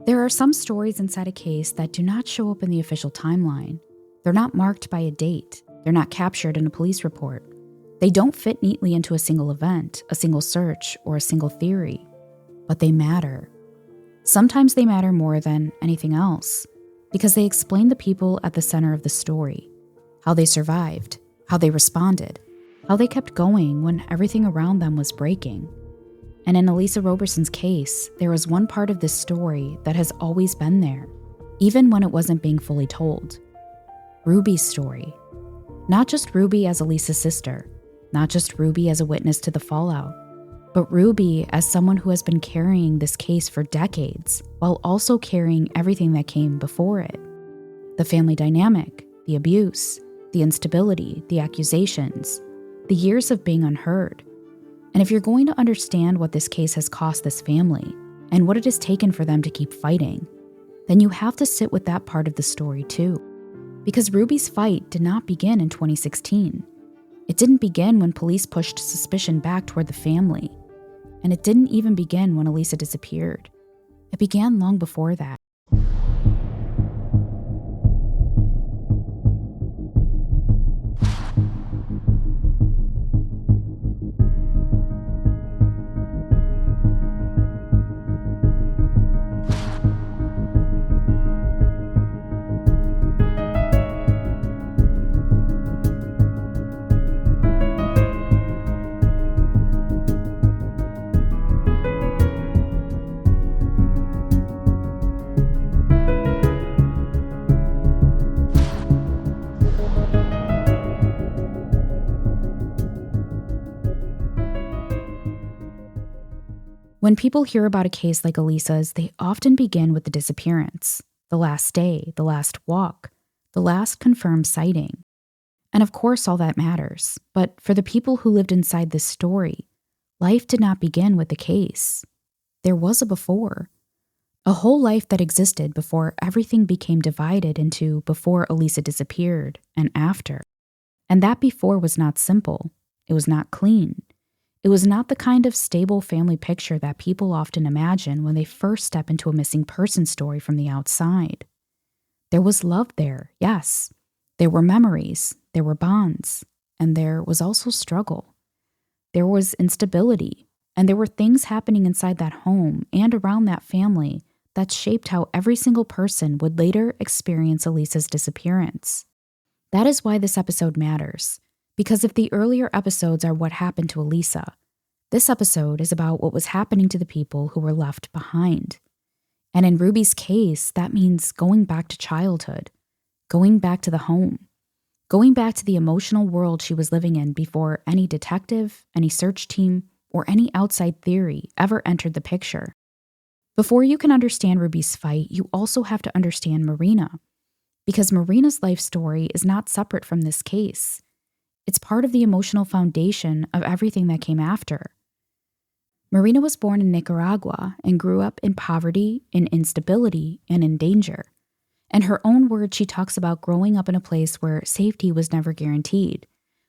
There are some stories inside a case that do not show up in the official timeline. They're not marked by a date. They're not captured in a police report. They don't fit neatly into a single event, a single search, or a single theory. But they matter. Sometimes they matter more than anything else because they explain the people at the center of the story, how they survived, how they responded, how they kept going when everything around them was breaking. And in Elisa Roberson's case, there is one part of this story that has always been there, even when it wasn't being fully told. Ruby's story. Not just Ruby as Elisa's sister, not just Ruby as a witness to the fallout, but Ruby as someone who has been carrying this case for decades, while also carrying everything that came before it. The family dynamic, the abuse, the instability, the accusations, the years of being unheard. And if you're going to understand what this case has cost this family, and what it has taken for them to keep fighting, then you have to sit with that part of the story too. Because Ruby's fight did not begin in 2016. It didn't begin when police pushed suspicion back toward the family. And it didn't even begin when Elisa disappeared. It began long before that. When people hear about a case like Elisa's, they often begin with the disappearance, the last day, the last walk, the last confirmed sighting. And of course, all that matters. But for the people who lived inside this story, life did not begin with the case. There was a before. A whole life that existed before everything became divided into before Elisa disappeared and after. And that before was not simple. It was not clean. It was not the kind of stable family picture that people often imagine when they first step into a missing person story from the outside. There was love there, yes. There were memories, there were bonds, and there was also struggle. There was instability, and there were things happening inside that home and around that family that shaped how every single person would later experience Elisa's disappearance. That is why this episode matters. Because if the earlier episodes are what happened to Elisa, this episode is about what was happening to the people who were left behind. And in Ruby's case, that means going back to childhood, going back to the home, going back to the emotional world she was living in before any detective, any search team, or any outside theory ever entered the picture. Before you can understand Ruby's fight, you also have to understand Marina, because Marina's life story is not separate from this case. It's part of the emotional foundation of everything that came after. Marina was born in Nicaragua and grew up in poverty, in instability, and in danger. In her own words, she talks about growing up in a place where safety was never guaranteed,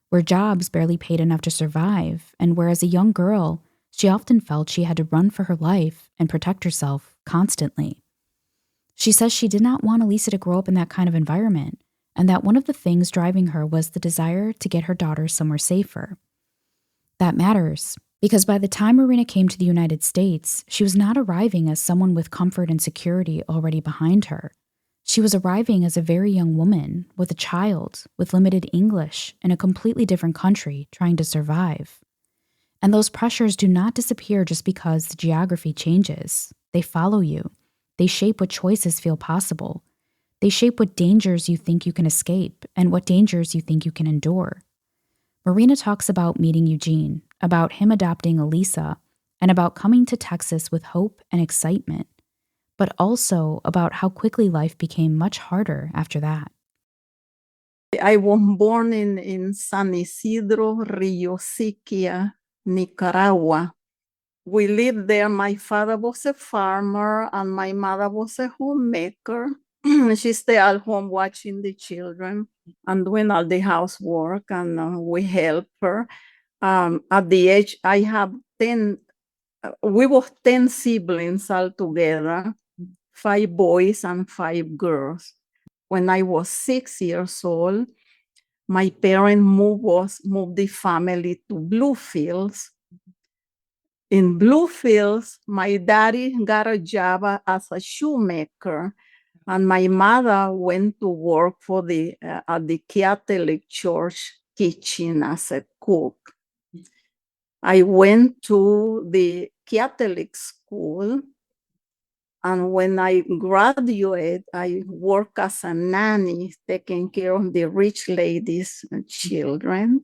where jobs barely paid enough to survive, and where as a young girl, she often felt she had to run for her life and protect herself constantly. She says she did not want Elisa to grow up in that kind of environment, and that one of the things driving her was the desire to get her daughter somewhere safer. That matters, because by the time Marina came to the United States, she was not arriving as someone with comfort and security already behind her. She was arriving as a very young woman, with a child, with limited English, in a completely different country, trying to survive. And those pressures do not disappear just because the geography changes. They follow you. They shape what choices feel possible. They shape what dangers you think you can escape and what dangers you think you can endure. Marina talks about meeting Eugene, about him adopting Elisa, and about coming to Texas with hope and excitement, but also about how quickly life became much harder after that. I was born in San Isidro, Rio Siquia, Nicaragua. We lived there. My father was a farmer and my mother was a homemaker. She stayed at home watching the children and doing all the housework, and we help her. At the age, I have 10, we were 10 siblings all together. 5 boys and 5 girls. When I was 6 years old, my parents moved the family to Bluefields. In Bluefields, my daddy got a job as a shoemaker, and my mother went to work for at the Catholic Church kitchen as a cook. I went to the Catholic school, and when I graduated, I worked as a nanny, taking care of the rich ladies' children.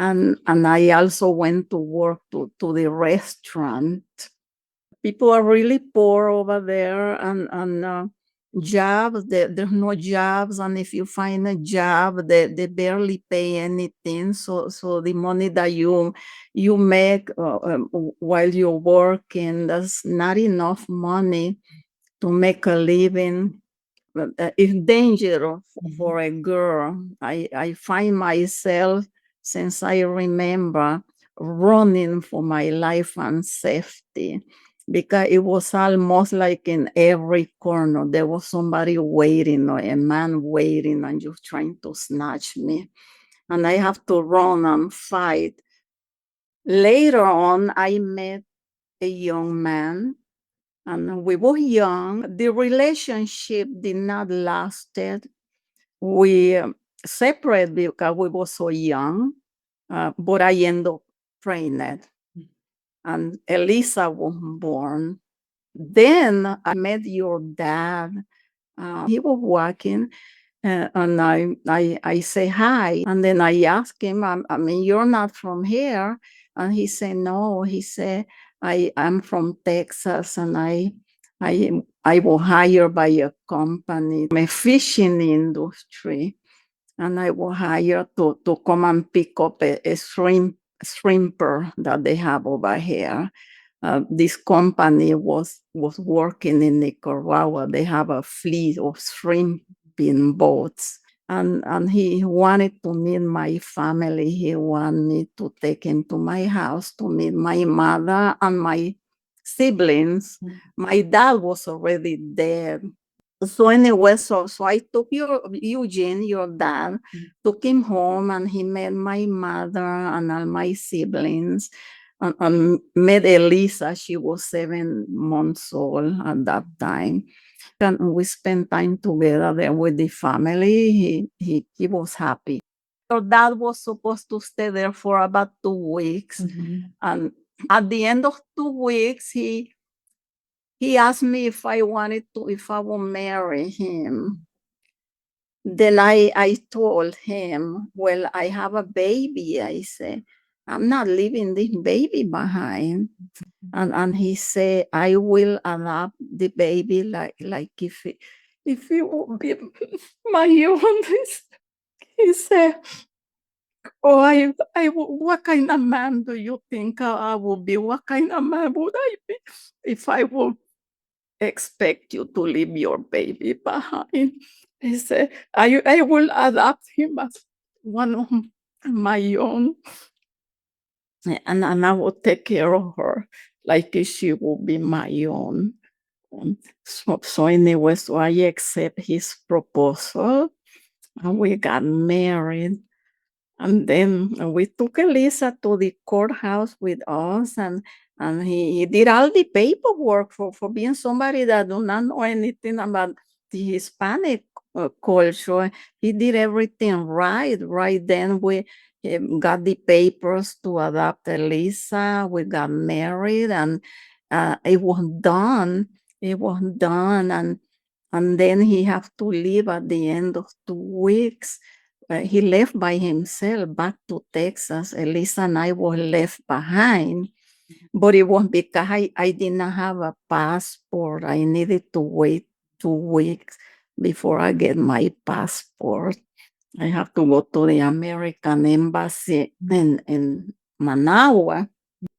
And I also went to work to the restaurant. People are really poor over there, and jobs, there's no jobs, and if you find a job, they barely pay anything. So the money that you make while you're working, that's not enough money to make a living. It's dangerous for a girl. I find myself, since I remember, running for my life and safety, because it was almost like in every corner there was somebody waiting, or a man waiting and just trying to snatch me. And I have to run and fight. Later on, I met a young man, and we were young. The relationship did not last. We separated because we were so young, but I ended up pregnant, and Elisa was born. Then I met your dad. He was walking, and I say hi, and then I ask him, I mean, you're not from here, and he said no. He said, I'm from Texas, and I was hired by a company, a fishing industry, and I was hired to come and pick up a shrimper that they have over here. This company was working in Nicaragua. They have a fleet of shrimping boats. And he wanted to meet my family. He wanted me to take him to my house to meet my mother and my siblings. My dad was already dead. So anyway, so I took Eugene, your dad, took him home, and he met my mother and all my siblings, and met Elisa. She was 7 months old at that time. And we spent time together there with the family. He was happy. Your dad was supposed to stay there for about 2 weeks. And at the end of 2 weeks, he asked me if I would marry him. Then I told him, well, I have a baby. I said, I'm not leaving this baby behind. And he said, I will adopt the baby like if it would be my own. He said, oh, what kind of man do you think I would be? What kind of man would I be if I would expect you to leave your baby behind? He said, I will adopt him as one of my own, and I will take care of her like if she will be my own. So anyway, so I accept his proposal, and we got married. And then we took Elisa to the courthouse with us, and he did all the paperwork for being somebody that do not know anything about the Hispanic culture. He did everything right. Right then, we got the papers to adopt Elisa. We got married, and it was done. It was done, and then he have to leave at the end of 2 weeks. He left by himself back to Texas. Elisa and I were left behind, but it was because I did not have a passport. I needed to wait 2 weeks before I get my passport. I have to go to the American Embassy in Managua.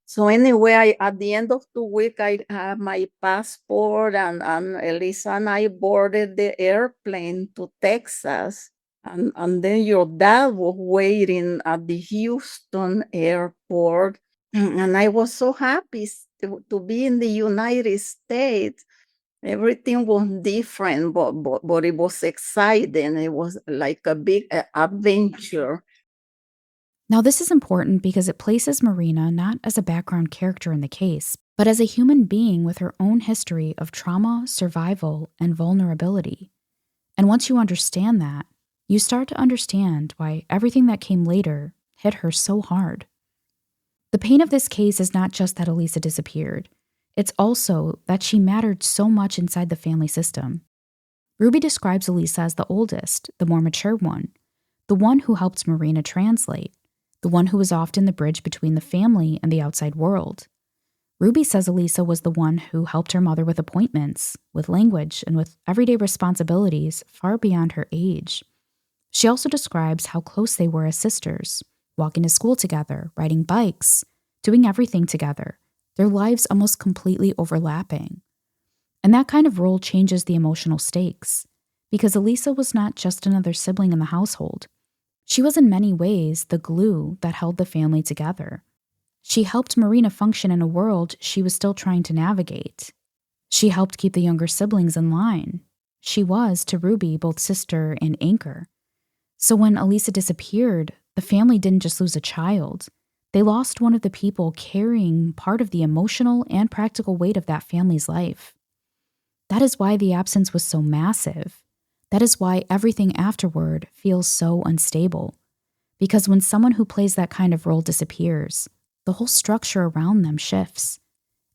So anyway, at the end of 2 weeks, I have my passport, and Elisa and I boarded the airplane to Texas. And then your dad was waiting at the Houston airport. And I was so happy to be in the United States. Everything was different, but it was exciting. It was like a big adventure. Now, this is important because it places Marina not as a background character in the case, but as a human being with her own history of trauma, survival, and vulnerability. And once you understand that, you start to understand why everything that came later hit her so hard. The pain of this case is not just that Elisa disappeared, it's also that she mattered so much inside the family system. Ruby describes Elisa as the oldest, the more mature one, the one who helped Marina translate, the one who was often the bridge between the family and the outside world. Ruby says Elisa was the one who helped her mother with appointments, with language, and with everyday responsibilities far beyond her age. She also describes how close they were as sisters, walking to school together, riding bikes, doing everything together, their lives almost completely overlapping. And that kind of role changes the emotional stakes, because Elisa was not just another sibling in the household. She was in many ways the glue that held the family together. She helped Marina function in a world she was still trying to navigate. She helped keep the younger siblings in line. She was, to Ruby, both sister and anchor. So when Elisa disappeared, the family didn't just lose a child. They lost one of the people carrying part of the emotional and practical weight of that family's life. That is why the absence was so massive. That is why everything afterward feels so unstable. Because when someone who plays that kind of role disappears, the whole structure around them shifts.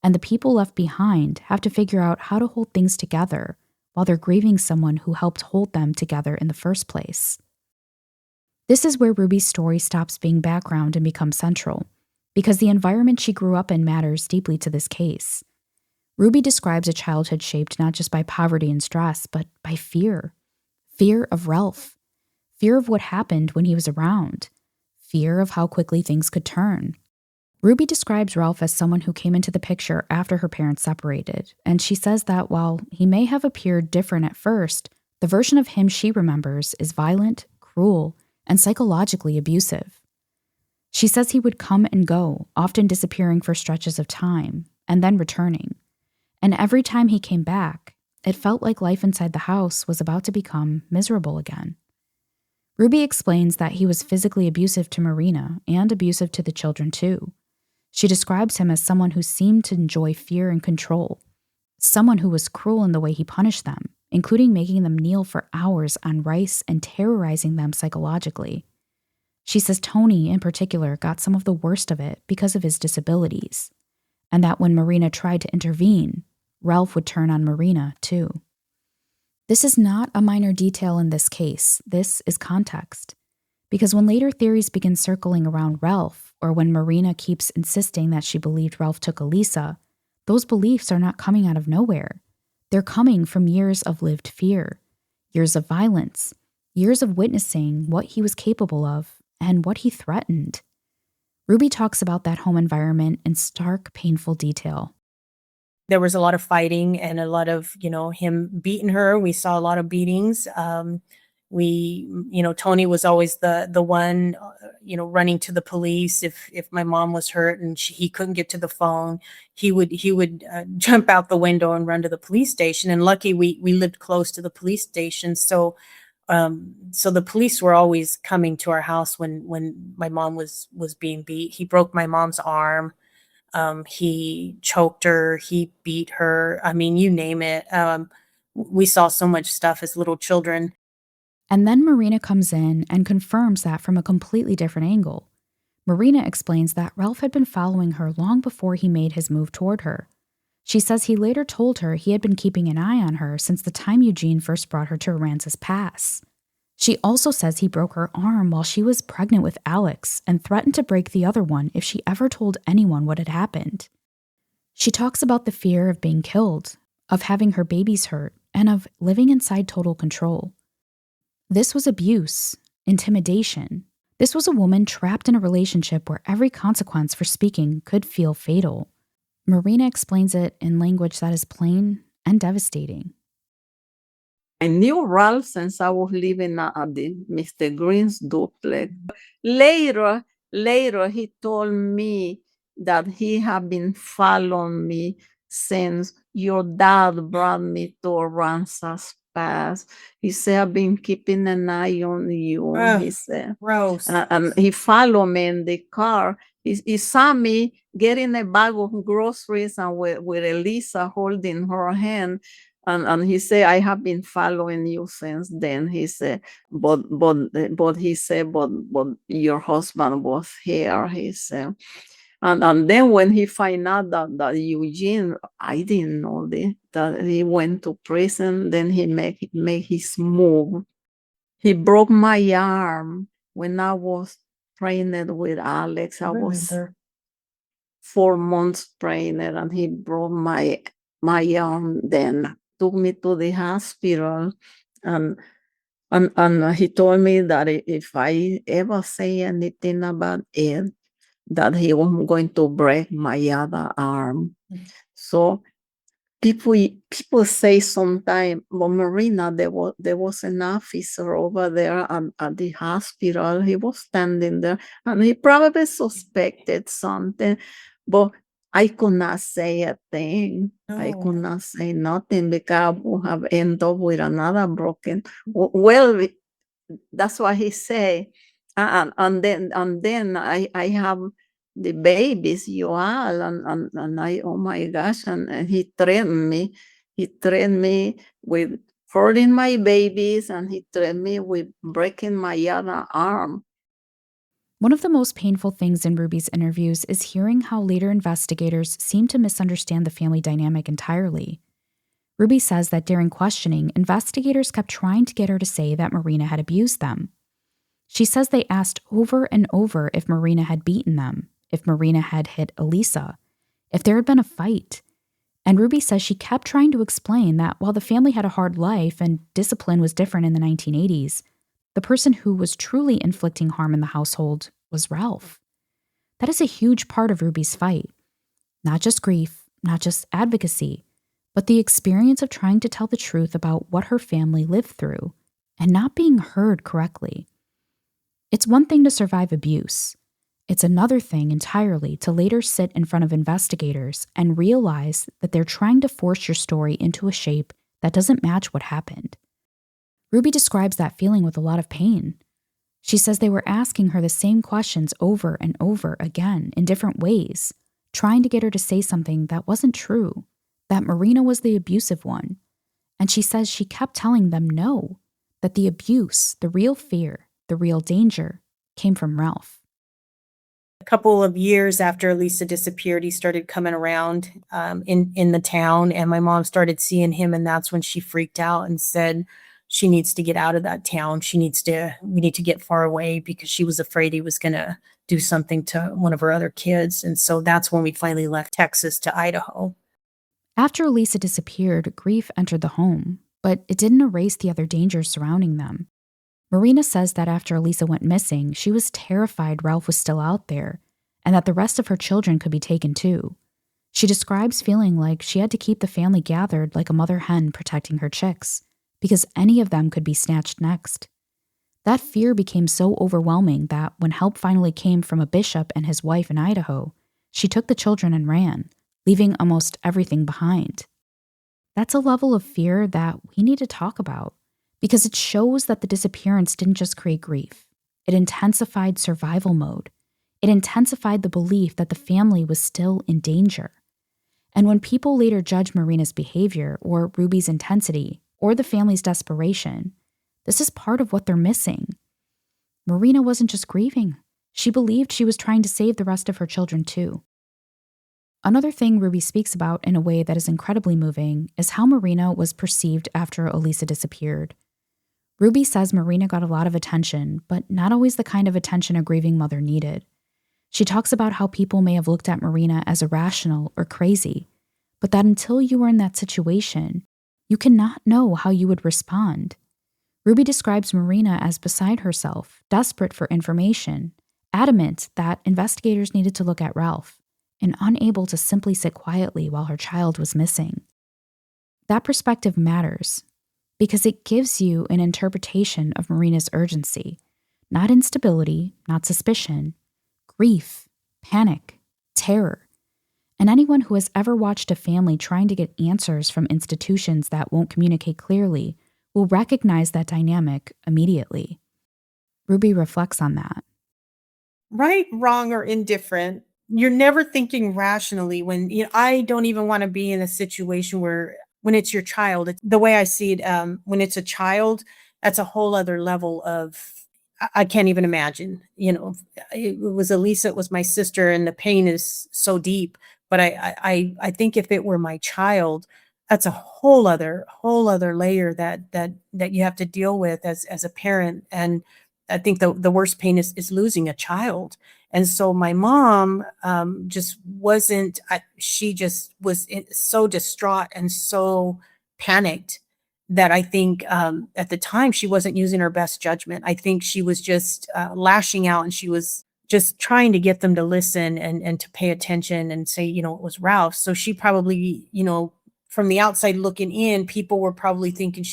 And the people left behind have to figure out how to hold things together while they're grieving someone who helped hold them together in the first place. This is where Ruby's story stops being background and becomes central, because the environment she grew up in matters deeply to this case. Ruby describes a childhood shaped not just by poverty and stress, but by fear. Fear of Ralph. Fear of what happened when he was around. Fear of how quickly things could turn. Ruby describes Ralph as someone who came into the picture after her parents separated, and she says that while he may have appeared different at first, the version of him she remembers is violent, cruel, and psychologically abusive. She says he would come and go, often disappearing for stretches of time, and then returning. And every time he came back, it felt like life inside the house was about to become miserable again. Ruby explains that he was physically abusive to Marina and abusive to the children too. She describes him as someone who seemed to enjoy fear and control, someone who was cruel in the way he punished them, including making them kneel for hours on rice and terrorizing them psychologically. She says Tony, in particular, got some of the worst of it because of his disabilities, and that when Marina tried to intervene, Ralph would turn on Marina, too. This is not a minor detail in this case. This is context. Because when later theories begin circling around Ralph, or when Marina keeps insisting that she believed Ralph took Elisa, those beliefs are not coming out of nowhere. They're coming from years of lived fear, years of violence, years of witnessing what he was capable of and what he threatened. Ruby talks about that home environment in stark, painful detail. There was a lot of fighting and a lot of, him beating her. We saw a lot of beatings. Tony was always the one, running to the police if my mom was hurt and he couldn't get to the phone. He would jump out the window and run to the police station. And lucky we lived close to the police station, so the police were always coming to our house when my mom was being beat. He broke my mom's arm. He choked her, he beat her. I mean, you name it. We saw so much stuff as little children. And then Marina comes in and confirms that from a completely different angle. Marina explains that Ralph had been following her long before he made his move toward her. She says he later told her he had been keeping an eye on her since the time Eugene first brought her to Aransas Pass. She also says he broke her arm while she was pregnant with Alex and threatened to break the other one if she ever told anyone what had happened. She talks about the fear of being killed, of having her babies hurt, and of living inside total control. This was abuse, intimidation. This was a woman trapped in a relationship where every consequence for speaking could feel fatal. Marina explains it in language that is plain and devastating. I knew Ralph since I was living at the Mr. Green's duplex. Later, he told me that he had been following me since your dad brought me to Aransas Pass. He said, I've been keeping an eye on you, Ugh, he said. gross. And he followed me in the car. He saw me getting a bag of groceries and with Elisa holding her hand. And he said, I have been following you since then. He said, but he said, but your husband was here, he said. And then when he find out that Eugene, I didn't know that he went to prison, then he make his move. He broke my arm when I was pregnant with Alex. I was 4 months pregnant, and he broke my arm. Then took me to the hospital, and he told me that if I ever say anything about it, that he was going to break my other arm. So people say sometimes, well, Marina, there was an officer over there at the hospital. He was standing there, and he probably suspected something, but I could not say a thing. I could not say nothing because I would have ended up with another broken. Well, that's what he say. And then I have the babies, Yoal, and I, oh my gosh, and he threatened me. He threatened me with hurting my babies, and he threatened me with breaking my other arm. One of the most painful things in Ruby's interviews is hearing how later investigators seem to misunderstand the family dynamic entirely. Ruby says that during questioning, investigators kept trying to get her to say that Marina had abused them. She says they asked over and over if Marina had beaten them, if Marina had hit Elisa, if there had been a fight. And Ruby says she kept trying to explain that while the family had a hard life and discipline was different in the 1980s, the person who was truly inflicting harm in the household was Ralph. That is a huge part of Ruby's fight. Not just grief, not just advocacy, but the experience of trying to tell the truth about what her family lived through and not being heard correctly. It's one thing to survive abuse. It's another thing entirely to later sit in front of investigators and realize that they're trying to force your story into a shape that doesn't match what happened. Ruby describes that feeling with a lot of pain. She says they were asking her the same questions over and over again in different ways, trying to get her to say something that wasn't true, that Marina was the abusive one. And she says she kept telling them no, that the abuse, the real fear, the real danger came from Ralph. A couple of years after Elisa disappeared, he started coming around in the town, and my mom started seeing him, and that's when she freaked out and said she needs to get out of that town. We need to get far away because she was afraid he was going to do something to one of her other kids. And so that's when we finally left Texas to Idaho. After Elisa disappeared, grief entered the home, but it didn't erase the other dangers surrounding them. Marina says that after Elisa went missing, she was terrified Ralph was still out there and that the rest of her children could be taken too. She describes feeling like she had to keep the family gathered like a mother hen protecting her chicks, because any of them could be snatched next. That fear became so overwhelming that when help finally came from a bishop and his wife in Idaho, she took the children and ran, leaving almost everything behind. That's a level of fear that we need to talk about, because it shows that the disappearance didn't just create grief. It intensified survival mode. It intensified the belief that the family was still in danger. And when people later judge Marina's behavior or Ruby's intensity or the family's desperation, this is part of what they're missing. Marina wasn't just grieving. She believed she was trying to save the rest of her children too. Another thing Ruby speaks about in a way that is incredibly moving is how Marina was perceived after Elisa disappeared. Ruby says Marina got a lot of attention, but not always the kind of attention a grieving mother needed. She talks about how people may have looked at Marina as irrational or crazy, but that until you were in that situation, you cannot know how you would respond. Ruby describes Marina as beside herself, desperate for information, adamant that investigators needed to look at Ralph, and unable to simply sit quietly while her child was missing. That perspective matters, because it gives you an interpretation of Marina's urgency, not instability, not suspicion, grief, panic, terror. And anyone who has ever watched a family trying to get answers from institutions that won't communicate clearly will recognize that dynamic immediately. Ruby reflects on that. Right, wrong, or indifferent, you're never thinking rationally when I don't even want to be in a situation where when it's your child, the way I see it, when it's a child, that's a whole other level of I can't even imagine. It was Elisa, it was my sister, and the pain is so deep. But I think if it were my child, that's a whole other layer that you have to deal with as a parent. And I think the worst pain is losing a child. And so my mom just wasn't, she just was so distraught and so panicked that I think at the time she wasn't using her best judgment. I think she was just lashing out, and she was just trying to get them to listen and to pay attention and say, it was Ralph. So she probably, from the outside looking in, people were probably thinking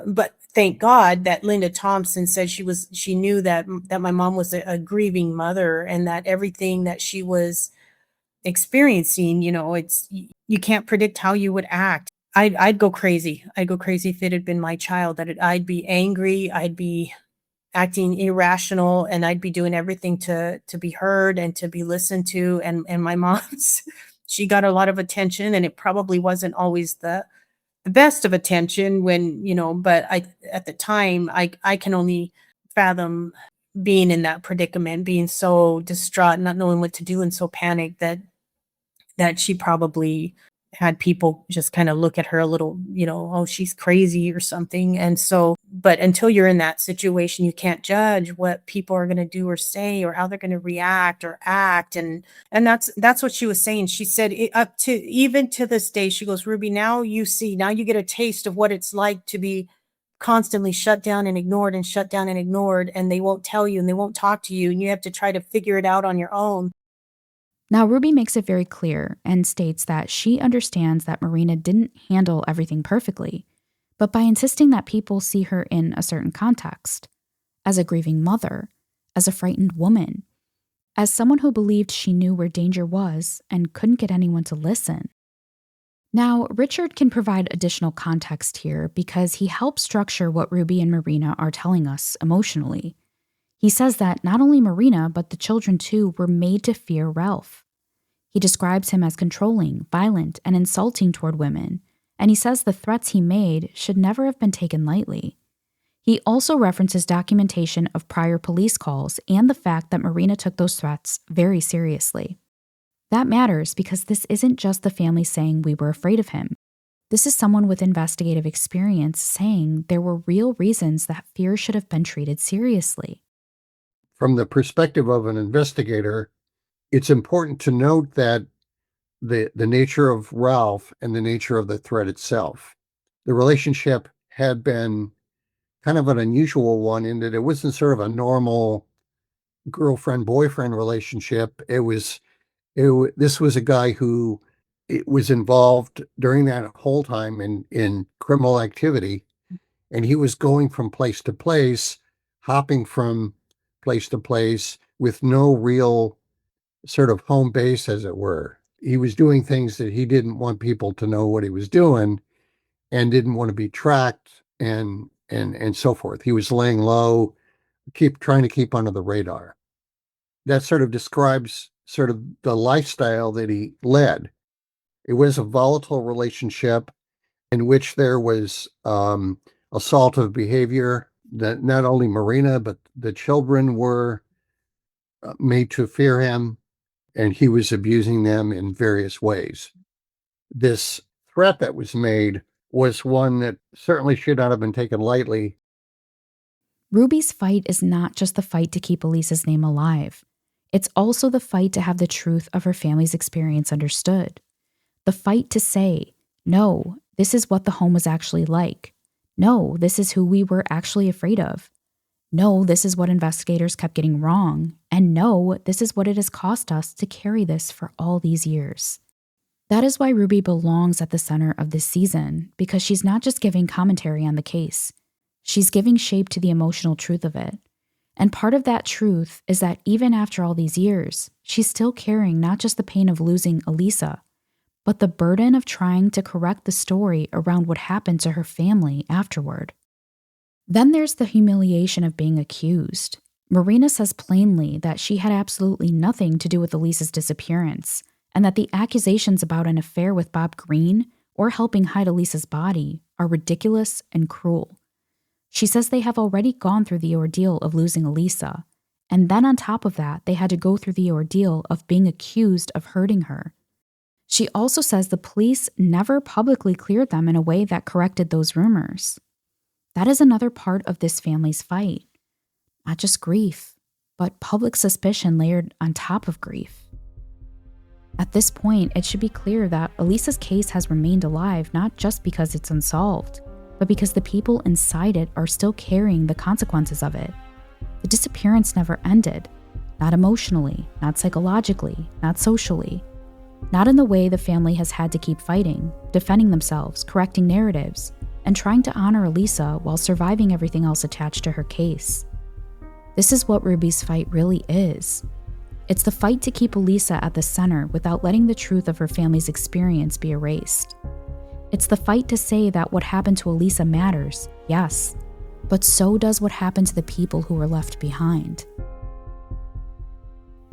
but thank God that Linda Thompson said she knew that my mom was a grieving mother, and that everything that she was experiencing, you can't predict how you would act. I'd go crazy. I'd go crazy if it had been my child. I'd be angry. I'd be acting irrational, and I'd be doing everything to be heard and to be listened to. And my mom's, she got a lot of attention, and it probably wasn't always the best of attention but at the time, I can only fathom being in that predicament, being so distraught, not knowing what to do, and so panicked that she probably had people just kind of look at her a little, oh, she's crazy or something. And so, but until you're in that situation, you can't judge what people are going to do or say, or how they're going to react or act. And that's what she was saying. She said up to even to this day, she goes, Ruby, now you get a taste of what it's like to be constantly shut down and ignored, and shut down and ignored, and they won't tell you and they won't talk to you, and you have to try to figure it out on your own. Now, Ruby makes it very clear and states that she understands that Marina didn't handle everything perfectly, but by insisting that people see her in a certain context, as a grieving mother, as a frightened woman, as someone who believed she knew where danger was and couldn't get anyone to listen. Now, Richard can provide additional context here because he helps structure what Ruby and Marina are telling us emotionally. He says that not only Marina, but the children too, were made to fear Ralph. He describes him as controlling, violent, and insulting toward women, and he says the threats he made should never have been taken lightly. He also references documentation of prior police calls and the fact that Marina took those threats very seriously. That matters because this isn't just the family saying we were afraid of him. This is someone with investigative experience saying there were real reasons that fear should have been treated seriously. From the perspective of an investigator, it's important to note that the nature of Ralph and the nature of the threat itself. The relationship had been kind of an unusual one in that it wasn't sort of a normal girlfriend-boyfriend relationship. This was a guy who was involved during that whole time in criminal activity, and he was going from place to place, hopping from place to place with no real sort of home base, as it were. He was doing things that he didn't want people to know what he was doing, and didn't want to be tracked, and so forth. He was laying low, trying to keep under the radar. That sort of describes sort of the lifestyle that he led. It was a volatile relationship in which there was assaultive behavior that not only Marina, but the children were made to fear him, and he was abusing them in various ways. This threat that was made was one that certainly should not have been taken lightly. Ruby's fight is not just the fight to keep Elisa's name alive. It's also the fight to have the truth of her family's experience understood. The fight to say, no, this is what the home was actually like. No, this is who we were actually afraid of. No, this is what investigators kept getting wrong. And no, this is what it has cost us to carry this for all these years. That is why Ruby belongs at the center of this season, because she's not just giving commentary on the case. She's giving shape to the emotional truth of it. And part of that truth is that even after all these years, she's still carrying not just the pain of losing Elisa, but the burden of trying to correct the story around what happened to her family afterward. Then there's the humiliation of being accused. Marina says plainly that she had absolutely nothing to do with Elisa's disappearance, and that the accusations about an affair with Bob Green or helping hide Elisa's body are ridiculous and cruel. She says they have already gone through the ordeal of losing Elisa, and then on top of that, they had to go through the ordeal of being accused of hurting her. She also says the police never publicly cleared them in a way that corrected those rumors. That is another part of this family's fight. Not just grief, but public suspicion layered on top of grief. At this point, it should be clear that Elisa's case has remained alive not just because it's unsolved, but because the people inside it are still carrying the consequences of it. The disappearance never ended. Not emotionally, not psychologically, not socially. Not in the way the family has had to keep fighting, defending themselves, correcting narratives, and trying to honor Elisa while surviving everything else attached to her case. This is what Ruby's fight really is. It's the fight to keep Elisa at the center without letting the truth of her family's experience be erased. It's the fight to say that what happened to Elisa matters, yes, but so does what happened to the people who were left behind.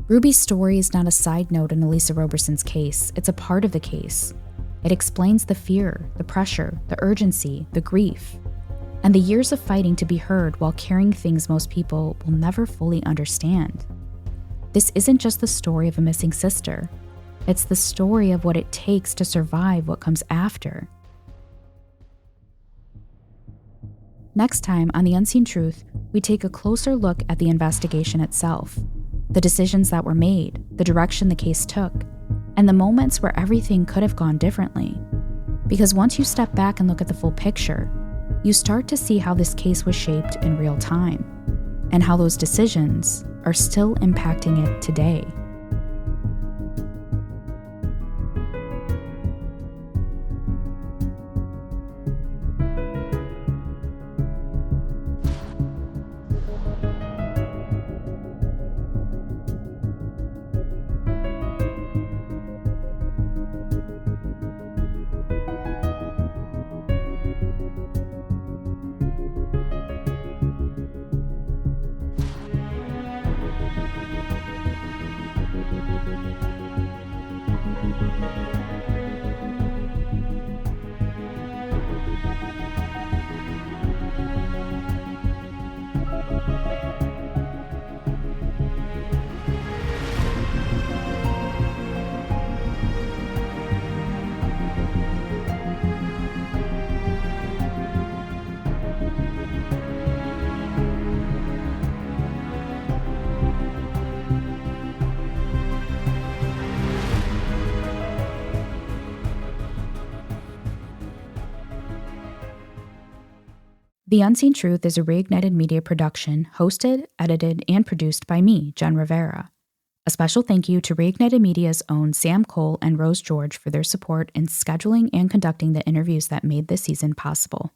Ruby's story is not a side note in Elisa Roberson's case, it's a part of the case. It explains the fear, the pressure, the urgency, the grief, and the years of fighting to be heard while carrying things most people will never fully understand. This isn't just the story of a missing sister. It's the story of what it takes to survive what comes after. Next time on The Unseen Truth, we take a closer look at the investigation itself, the decisions that were made, the direction the case took, and the moments where everything could have gone differently. Because once you step back and look at the full picture, you start to see how this case was shaped in real time, and how those decisions are still impacting it today. The Unseen Truth is a Reignited Media production, hosted, edited, and produced by me, Jen Rivera. A special thank you to Reignited Media's own Sam Cole and Rose George for their support in scheduling and conducting the interviews that made this season possible.